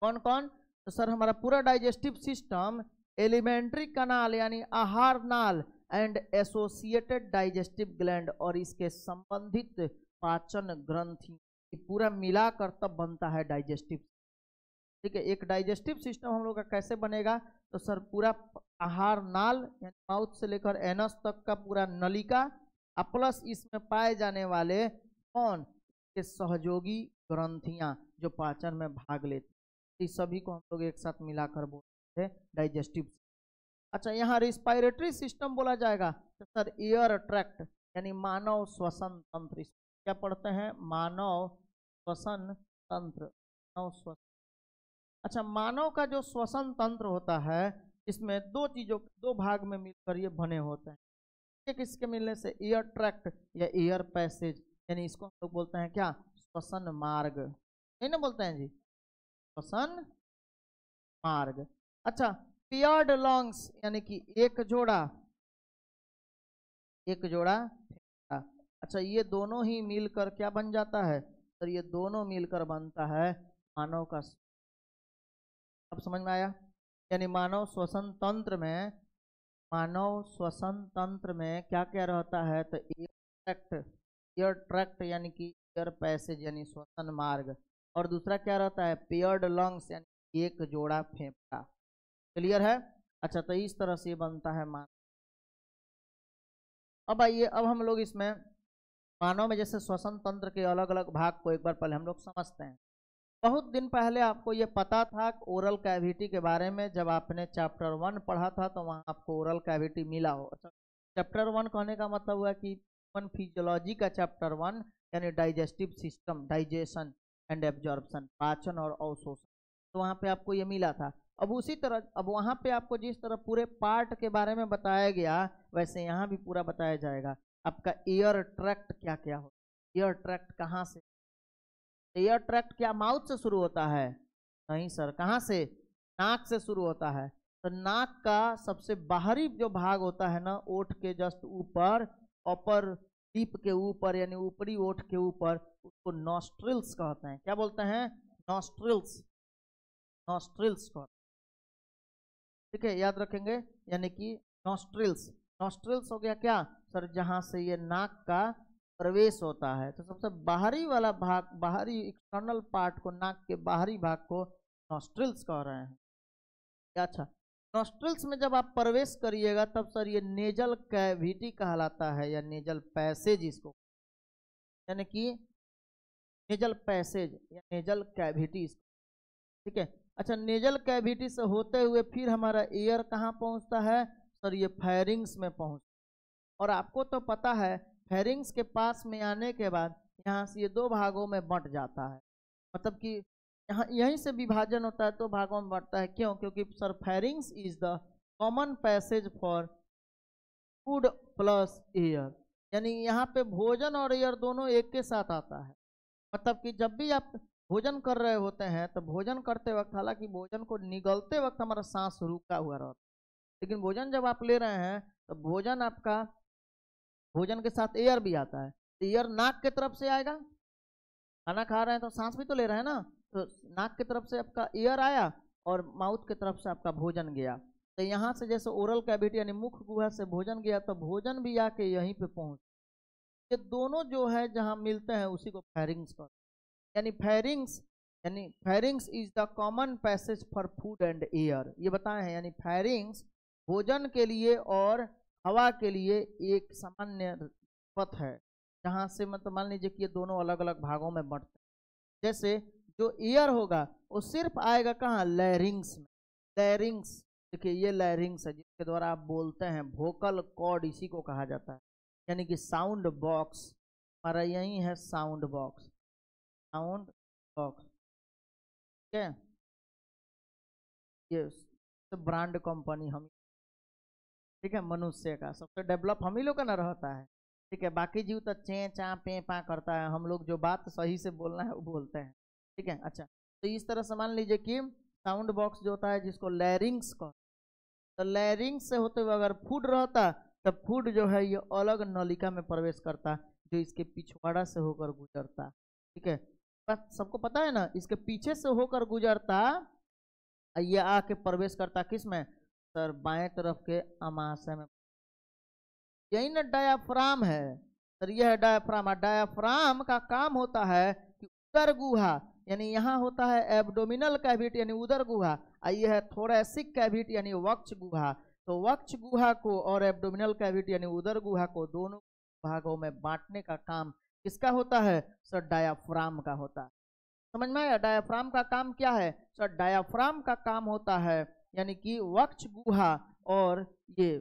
Speaker 1: कौन कौन? तो सर हमारा पूरा डाइजेस्टिव सिस्टम एलिमेंट्री कनाल यानी आहार नाल एंड एसोसिएटेड डाइजेस्टिव ग्लैंड और इसके संबंधित पाचन ग्रंथि पूरा मिलाकर तब बनता है डाइजेस्टिव, ठीक है। एक डाइजेस्टिव सिस्टम हम लोग का कैसे बनेगा? तो सर पूरा आहार नाल यानी माउथ से लेकर एनस तक का पूरा नलिका, प्लस इसमें पाए जाने वाले कौन के सहयोगी ग्रंथियां जो पाचन में भाग लेती, इस सभी को हम लोग एक साथ मिलाकर बोलते हैं डाइजेस्टिव। अच्छा, यहाँ रिस्पायरेटरी सिस्टम बोला जाएगा तो सर एयर ट्रैक्ट यानी मानव श्वसन तंत्र, क्या पढ़ते हैं? मानव श्वसन तंत्र, मानव श्वसन। अच्छा, मानव का जो श्वसन तंत्र होता है इसमें दो चीजों, दो भाग में मिलकर ये बने होते हैं। एक इसके मिलने से एयर ट्रैक्ट या एयर पैसेज, यानी इसको हम लोग बोलते हैं क्या? श्वसन मार्ग, नहीं ना बोलते हैं जी, श्वसन मार्ग। अच्छा, पेयर्ड लॉन्ग्स यानी कि एक जोड़ा फेफड़ा। अच्छा, ये दोनों ही मिलकर क्या बन जाता है? सर ये दोनों मिलकर बनता है मानव का। अब समझ में आया? यानी मानव श्वसन तंत्र में, मानव श्वसन तंत्र में क्या क्या रहता है? तो एयर ट्रैक्ट यानी कि एयर पैसेज यानी श्वसन मार्ग, और दूसरा क्या रहता है? पेयर्ड लंग्स यानी एक जोड़ा फेफड़ा। क्लियर है? अच्छा, तो इस तरह से बनता है मानव। अब आइए, अब हम लोग इसमें मानव में जैसे श्वसन तंत्र के अलग अलग भाग को एक बार पहले हम लोग समझते हैं। बहुत दिन पहले आपको ये पता था ओरल कैविटी के बारे में, जब आपने चैप्टर 1 पढ़ा था तो वहाँ आपको ओरल कैविटी मिला हो। अच्छा, चैप्टर 1 कहने का मतलब हुआ कि ह्यूमन फिजियोलॉजी का चैप्टर 1, यानी digestive system, digestion and absorption, पाचन और अवशोषण, तो वहाँ पे आपको ये मिला था। अब उसी तरह अब वहाँ पे आपको जिस तरह पूरे पार्ट के बारे में बताया गया, वैसे यहाँ भी पूरा बताया जाएगा। आपका एयर ट्रैक्ट क्या क्या हो, एयर ट्रैक्ट कहाँ से, एयर ट्रैक्ट क्या माउथ से शुरू होता है? नहीं सर, कहाँ से? नाक से शुरू होता है। तो नाक का सबसे बाहरी जो भाग होता है ना, ओठ के जस्ट ऊपर, अपर लिप के ऊपर, यानी ऊपरी ओठ के ऊपर, उसको नॉस्ट्रिल्स कहते हैं। क्या बोलते हैं? नॉस्ट्रिल्स, नॉस्ट्रिल्स कहते हैं। ठीक है, याद रखेंगे, यानी कि नॉस्ट्रिल्स। नॉस्ट्रिल्स हो गया क्या सर? जहां से ये नाक का प्रवेश होता है। तो सबसे बाहरी वाला भाग, बाहरी एक्सटर्नल पार्ट को, नाक के बाहरी भाग को नॉस्ट्रिल्स कह रहे हैं। अच्छा, नॉस्ट्रिल्स में जब आप प्रवेश करिएगा तब सर ये नेजल कैविटी कहलाता है, या नेजल पैसेज इसको, यानी कि नेजल पैसेज या नेजल कैविटी। ठीक है। अच्छा, नेजल कैविटी से होते हुए फिर हमारा एयर कहाँ पहुंचता है सर? ये फेरिंग्स में पहुंच, और आपको तो पता है फेरिंग्स के पास में आने के बाद यहाँ से ये दो भागों में बंट जाता है, मतलब कि यहाँ यहीं से विभाजन होता है, दो भागों में बंटता है। क्यों? क्योंकि sir pharynx is the common passage for food plus air, यानी यहाँ पे भोजन और एयर दोनों एक के साथ आता है। मतलब कि जब भी आप भोजन कर रहे होते हैं तो भोजन करते वक्त, हालांकि भोजन को निगलते वक्त हमारा सांस रुका हुआ रहता है, लेकिन भोजन जब आप ले रहे हैं तो भोजन आपका, भोजन के साथ एयर भी आता है। तो एयर नाक के तरफ से आएगा, खाना खा रहे हैं तो सांस भी तो ले रहे हैं ना, तो नाक की तरफ से आपका एयर आया और माउथ की तरफ से आपका भोजन गया। तो यहाँ से जैसे ओरल कैविटी यानी मुख गुहा से भोजन गया, तो भोजन भी आके यहीं पे पहुंच, ये दोनों जो है जहाँ मिलते हैं उसी को फेरिंग्स कहते हैं। यानी pharynx is the common passage for food and air, ये बताए हैं। यानी फेरिंग्स भोजन के लिए और हवा के लिए एक सामान्य पथ है, जहाँ से मतलब मान लीजिए कि ये दोनों अलग अलग भागों में बढ़ते हैं। जैसे जो एयर होगा वो सिर्फ आएगा कहाँ? लैरिंग्स में। लैरिंग्स, देखिए ये लैरिंग्स है जिसके द्वारा आप बोलते हैं, वोकल कॉर्ड इसी को कहा जाता है, यानी कि साउंड बॉक्स हमारा यही है, साउंड बॉक्स, साउंड बॉक्स। ठीक है, ये ब्रांड कंपनी हम, ठीक है, मनुष्य का सबसे डेवलप हम ही लोग का ना रहता है। ठीक है, बाकी जीव तो चे चा पे पा करता है, हम लोग जो बात सही से बोलना है वो बोलते हैं। ठीक है। अच्छा, तो इस तरह से मान लीजिए कि साउंड बॉक्स जो होता है जिसको लैरिंग्स का, तो लैरिंग्स से होते हुए अगर फूड रहता तब फूड जो है ये अलग नलिका में प्रवेश करता, जो इसके पिछवाड़ा से होकर गुजरता। ठीक है, बस सबको पता है ना, इसके पीछे से होकर गुजरता, ये आके प्रवेश करता किस में सर? बाएं तरफ के अमाशय में। यही ना डायाफ्राम है सर, यह है डायाफ्राम। डायाफ्राम का काम होता है कि उदर गुहा, यानी यहाँ होता है एब्डोमिनल कैविटी यानी उदर गुहा, और यह है थोरैसिक कैविटी यानी वक्ष गुहा। तो वक्ष गुहा को और एब्डोमिनल कैविटी यानी उदर गुहा को दोनों भागों में बांटने का काम किसका होता है सर? डायाफ्राम का होता है। समझ में आया? डायाफ्राम का काम क्या है सर? डायाफ्राम का काम होता है यानी कि वक्ष गुहा और ये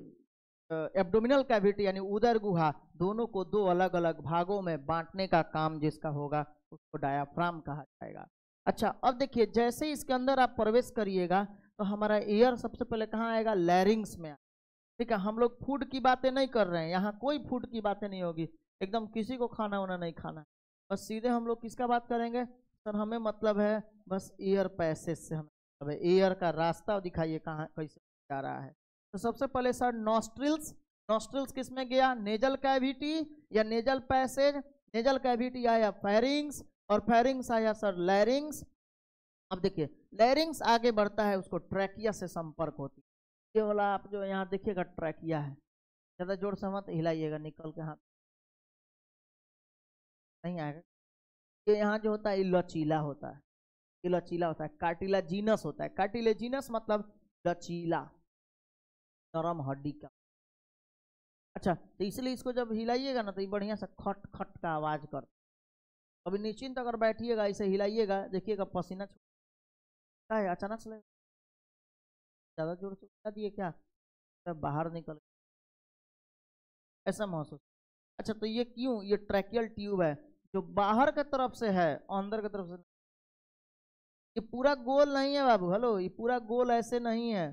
Speaker 1: एब्डोमिनल कैविटी यानी उदर गुहा, दोनों को दो अलग अलग भागों में बांटने का काम जिसका होगा उसको डायाफ्राम कहा जाएगा। अच्छा, अब देखिए जैसे ही इसके अंदर आप प्रवेश करिएगा तो हमारा एयर सबसे पहले कहाँ आएगा? लैरिंग्स में। ठीक है, हम लोग फूड की बातें नहीं कर रहे हैं, यहाँ कोई फूड की बातें नहीं होगी, एकदम किसी को खाना वाना नहीं खाना, बस सीधे हम लोग किसका बात करेंगे सर? हमें मतलब है बस एयर पैसेज से, हमें मतलब है एयर का रास्ता दिखाइए कहाँ कैसे जा रहा है। तो सबसे पहले सर नॉस्ट्रिल्स, नॉस्ट्रिल्स किस में गया? नेजल कैविटी या नेजल पैसेज। नेजल कैविटी आया फेरिंग्स, और फेरिंग्स आया सर लैरिंग्स। अब देखिए लैरिंग्स आगे बढ़ता है, उसको ट्रैकिया से संपर्क होती है। ये वाला आप जो यहाँ देखिएगा ट्रैकिया है, ज़्यादा जोर से मत हिलाइएगा, निकल के हाथ नहीं आएगा। ये यहाँ जो होता है ये लचीला होता है, ये लचीला होता है, कार्टिलाजीनस होता है। कार्टिलेजिनस मतलब लचीला, नरम हड्डी का। अच्छा, तो इसलिए इसको जब हिलाइएगा ना तो ये बढ़िया सा खट खट का आवाज कर, अभी निश्चिंत अगर बैठिएगा, ऐसे हिलाइएगा, देखिएगा पसीना छूटता है अचानक से, ज्यादा जोर से उठा दिए क्या, तब बाहर निकल, ऐसा महसूस। अच्छा तो ये क्यों, ये ट्रैकियल ट्यूब है जो बाहर की तरफ से है, अंदर की तरफ से। ये पूरा गोल नहीं है बाबू, हेलो, ये पूरा गोल ऐसे नहीं है,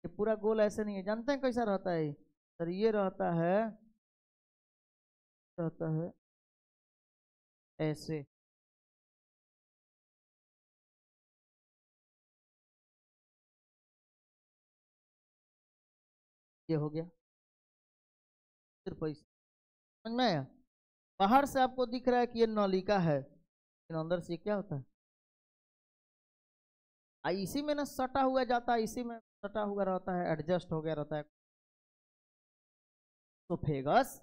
Speaker 1: ये पूरा गोल ऐसे नहीं है। जानते हैं कैसा रहता है सर, ये रहता है ऐसे। ये हो गया सिर्फ ऐसे, समझ में आया। बाहर से आपको दिख रहा है कि ये नलिका है, लेकिन अंदर से क्या होता है, इसी में ना सटा हुआ जाता है, इसी में सटा हुआ रहता है, एडजस्ट हो गया रहता है। सोफेगस,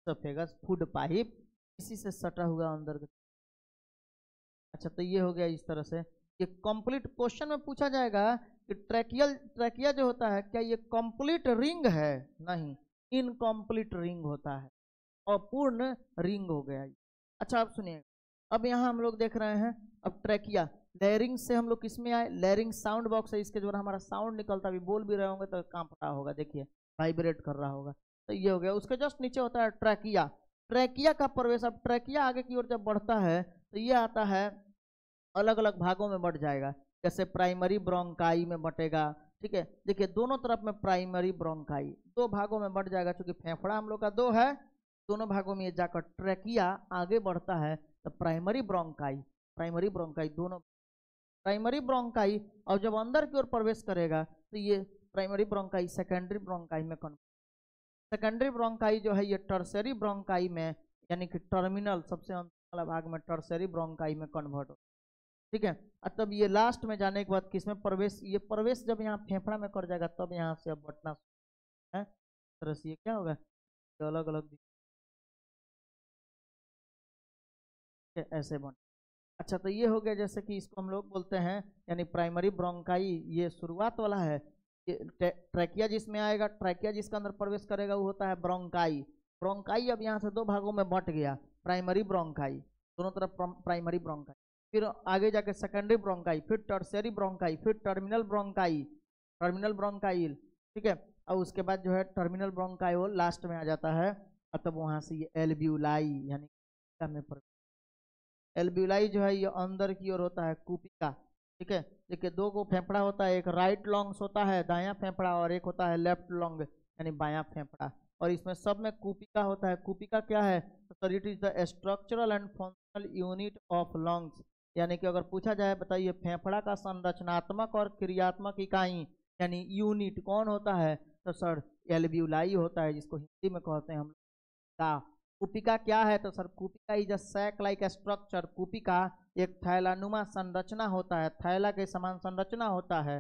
Speaker 1: सोफेगस फूड पाइप, इसी से सटा हुआ अंदर। अच्छा तो ये हो गया इस तरह से। ये कंप्लीट क्वेश्चन में पूछा जाएगा कि ट्रैकिया जो होता है क्या ये कंप्लीट रिंग है, नहीं, इनकम्प्लीट रिंग होता है, अपूर्ण रिंग हो गया। अच्छा आप सुनिए, अब यहाँ हम लोग देख रहे हैं, अब ट्रैकिया, लैरिंग से हम लोग किस में आए, लैरिंग साउंड बॉक्स है, इसके द्वारा हमारा साउंड निकलता है, अभी बोल भी रहे होंगे तो कांप रहा होगा, देखिए वाइब्रेट कर रहा होगा। तो ये हो गया, उसके जस्ट नीचे होता है ट्रैकिया। ट्रैकिया का प्रवेश, अब ट्रैकिया आगे की ओर जब बढ़ता है तो ये आता है, अलग अलग भागों में बंट जाएगा, जैसे प्राइमरी ब्रोंकाई में बटेगा। ठीक है, देखिए दोनों तरफ में प्राइमरी ब्रोंकाई, दो भागों में बढ़ जाएगा, क्योंकि फेफड़ा हम लोग का दो है, दोनों भागों में ये जाकर ट्रैकिया आगे बढ़ता है तो प्राइमरी ब्रोंकाई, प्राइमरी ब्रोंकाई दोनों, प्राइमरी ब्रोंकाई, और जब अंदर की ओर प्रवेश करेगा तो ये प्राइमरी ब्रोंकाई सेकेंडरी ब्रोंकाई में कन्वर्ट, सेकेंडरी ब्रोंकाई जो है ये टर्सरी ब्रोंकाई में, यानी कि टर्मिनल सबसे अंत वाला भाग में टर्सरी ब्रोंकाई में कन्वर्ट हो। ठीक है, और तब ये लास्ट में जाने के बाद किसमें प्रवेश, ये प्रवेश जब यहाँ फेफड़ा में कर जाएगा तब यहाँ से अब बटना है, तरह से ये क्या होगा, अलग अलग ऐसे बन। अच्छा तो ये हो गया, जैसे कि इसको हम लोग बोलते हैं, यानी प्राइमरी ब्रोंकाई ये शुरुआत वाला है, ये ट्रैकिया जिसमें आएगा, ट्रैकिया जिसके अंदर प्रवेश करेगा वो होता है ब्रोंकाई। ब्रोंकाई अब यहाँ से दो भागों में बंट गया, प्राइमरी ब्रोंकाई, दोनों तरफ प्राइमरी ब्रोंकाई, फिर आगे जाके सेकेंडरी ब्रोंकाई, फिर टर्सरी ब्रोंकाई, फिर टर्मिनल ब्रोंकाई, टर्मिनल ब्रोंकाइल। ठीक है, और उसके बाद जो है टर्मिनल ब्रोंकाई लास्ट में आ जाता है, और तब वहां से ये एल्ब्यूलाई यानी में, एल्ब्यूलाई जो है ये अंदर की ओर होता है, कूपिका। ठीक है, देखिए दो को फेफड़ा होता है, एक राइट लॉन्ग्स होता है दायां फेफड़ा, और एक होता है लेफ्ट लॉन्ग यानी बायां फेफड़ा, और इसमें सब में कूपिका होता है। कूपिका क्या है, तो it is the structural and functional unit of lungs, यानी कि अगर पूछा जाए बताइए फेफड़ा का संरचनात्मक और क्रियात्मक इकाई यानी यूनिट कौन होता है, तो सर एल्ब्यूलाई होता है, जिसको हिंदी में कहते हैं हम का। कूपिका क्या है, तो सर कूपिका is a sac like structure, कूपिका एक थैलानुमा संरचना होता है, थैला के समान संरचना होता है,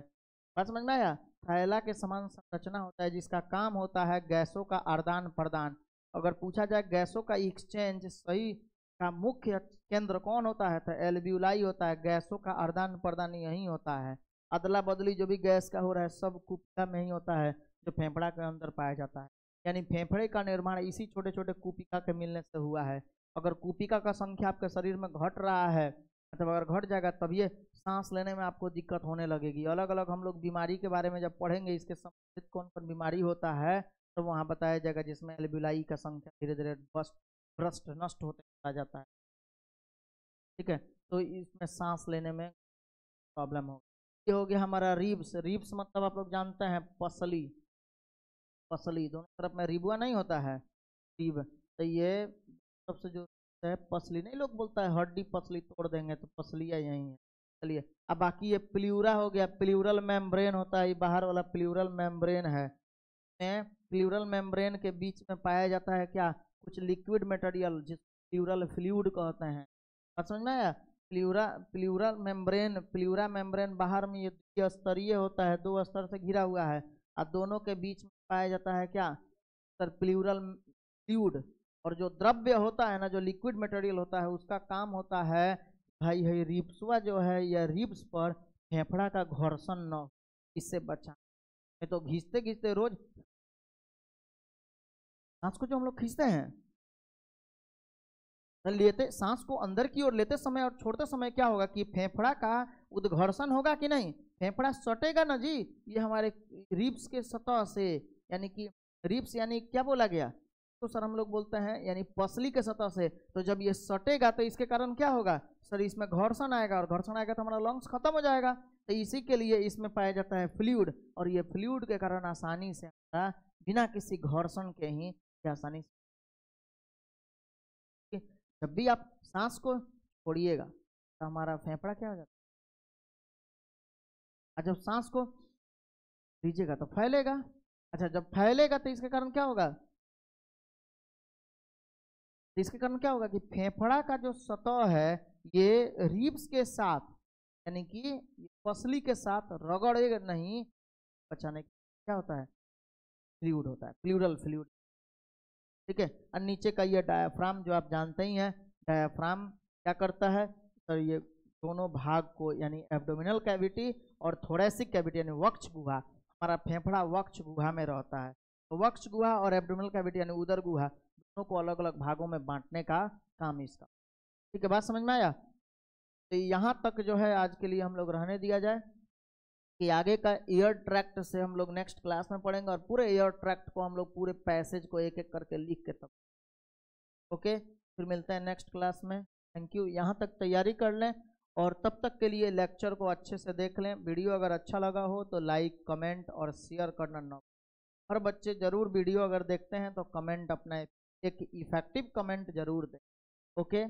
Speaker 1: बात समझ में आया, थैला के समान संरचना होता है, जिसका काम होता है गैसों का आदान प्रदान। अगर पूछा जाए गैसों का एक्सचेंज सही का मुख्य केंद्र कौन होता है, तो एल्ब्यूलाई होता है, गैसों का आदान प्रदान यही होता है, अदला बदली जो भी गैस का हो रहा है सब कूपिका में ही होता है, जो फेफड़ा के अंदर पाया जाता है। यानी फेफड़े का निर्माण इसी छोटे छोटे कूपिका के मिलने से हुआ है। अगर कूपिका का संख्या आपके शरीर में घट रहा है, मतलब अगर घट जाएगा तब ये सांस लेने में आपको दिक्कत होने लगेगी। अलग अलग हम लोग बीमारी के बारे में जब पढ़ेंगे, इसके संबंधित कौन कौन बीमारी होता है तो वहाँ बताया जाएगा, जिसमें एल्ब्यूलाई का संख्या धीरे धीरे भ्रष्ट नष्ट होते चला जाता है। ठीक है, तो इसमें सांस लेने में प्रॉब्लम होगा। ये हो गया हमारा रिब्स, रिब्स मतलब आप लोग जानते हैं पसली, पसली दोनों तरफ में रिबुआ नहीं होता है, रिब, तो ये सबसे जो है पसली, नहीं लोग बोलता है हड्डी पसली तोड़ देंगे तो पसलियाँ यही है। चलिए अब बाकी ये प्ल्यूरा हो गया, प्ल्यूरल मेम्ब्रेन होता है, ये बाहर वाला प्ल्यूरल मेम्ब्रेन है, प्ल्यूरल मेम्ब्रेन के बीच में पाया जाता है क्या, कुछ लिक्विड मटेरियल जिस प्ल्यूरल फ्लूइड कहते हैं, बात समझ में आया। प्ल्यूरा मेम्ब्रेन बाहर में ये द्विस्तरीय होता है, दो स्तर से घिरा हुआ है, और दोनों के बीच में पाया जाता है क्या, सर प्ल्यूरल फ्लूइड। और जो द्रव्य होता है ना, जो लिक्विड मटेरियल होता है, उसका काम होता है भाई है रिब्सवा जो है, या रिब्स पर फेफड़ा का घर्षण न हो, इससे बचा, नहीं तो घिसते घिसते रोज सांस को जो हम लोग खींचते हैं, लेते सांस को अंदर की ओर लेते समय और छोड़ते समय क्या होगा कि फेफड़ा का उद्घर्षण होगा कि नहीं, फेफड़ा सटेगा ना जी, ये हमारे रिब्स के सतह से, यानी कि रिब्स यानी क्या बोला गया तो सर हम लोग बोलते हैं यानी पसली के सतह से। तो जब ये सटेगा तो इसके कारण क्या होगा सर, इसमें घर्षण आएगा, और घर्षण आएगा तो हमारा लंग्स खत्म हो जाएगा। तो इसी के लिए इसमें पाया जाता है फ्लूइड, और ये फ्लूइड के कारण आसानी से हमारा बिना किसी घर्षण के ही आसानी से, जब भी आप सांस को छोड़िएगा तो हमारा फेफड़ा क्या हो जाता है, और जब सांस को लीजिएगा तो फैलेगा। अच्छा, जब फैलेगा तो इसके कारण क्या होगा, इसके कारण क्या होगा कि फेफड़ा का जो सतह है ये रिब्स के साथ यानी कि पसली के साथ रगड़ेगा नहीं, बचाने के क्या होता है फ्लूइड होता है, फ्लूइडल फ्लूइड। ठीक है, और नीचे का ये डायाफ्राम जो आप जानते ही हैं, डायाफ्राम क्या करता है सर, ये दोनों भाग को यानी एब्डोमिनल कैविटी और थोरेसिक कैविटी यानी वक्ष गुहा, हमारा फेफड़ा वक्ष गुहा में रहता है, तो वक्ष गुहा और एब्डोमिनल कैविटी यानी उदर गुहा दोनों को अलग अलग भागों में बांटने का काम इसका। ठीक है, बात समझ में आया। तो यहाँ तक जो है आज के लिए हम लोग रहने दिया जाए, कि आगे का एयर ट्रैक्ट से हम लोग नेक्स्ट क्लास में पढ़ेंगे, और पूरे एयर ट्रैक्ट को हम लोग पूरे पैसेज को एक एक करके लिख के तब। ओके, फिर मिलते हैं नेक्स्ट क्लास में। थैंक यू, यहाँ तक तैयारी कर लें, और तब तक के लिए लेक्चर को अच्छे से देख लें। वीडियो अगर अच्छा लगा हो तो लाइक कमेंट और शेयर करना ना, हर बच्चे जरूर वीडियो अगर देखते हैं तो कमेंट अपना एक इफेक्टिव कमेंट जरूर दें। ओके।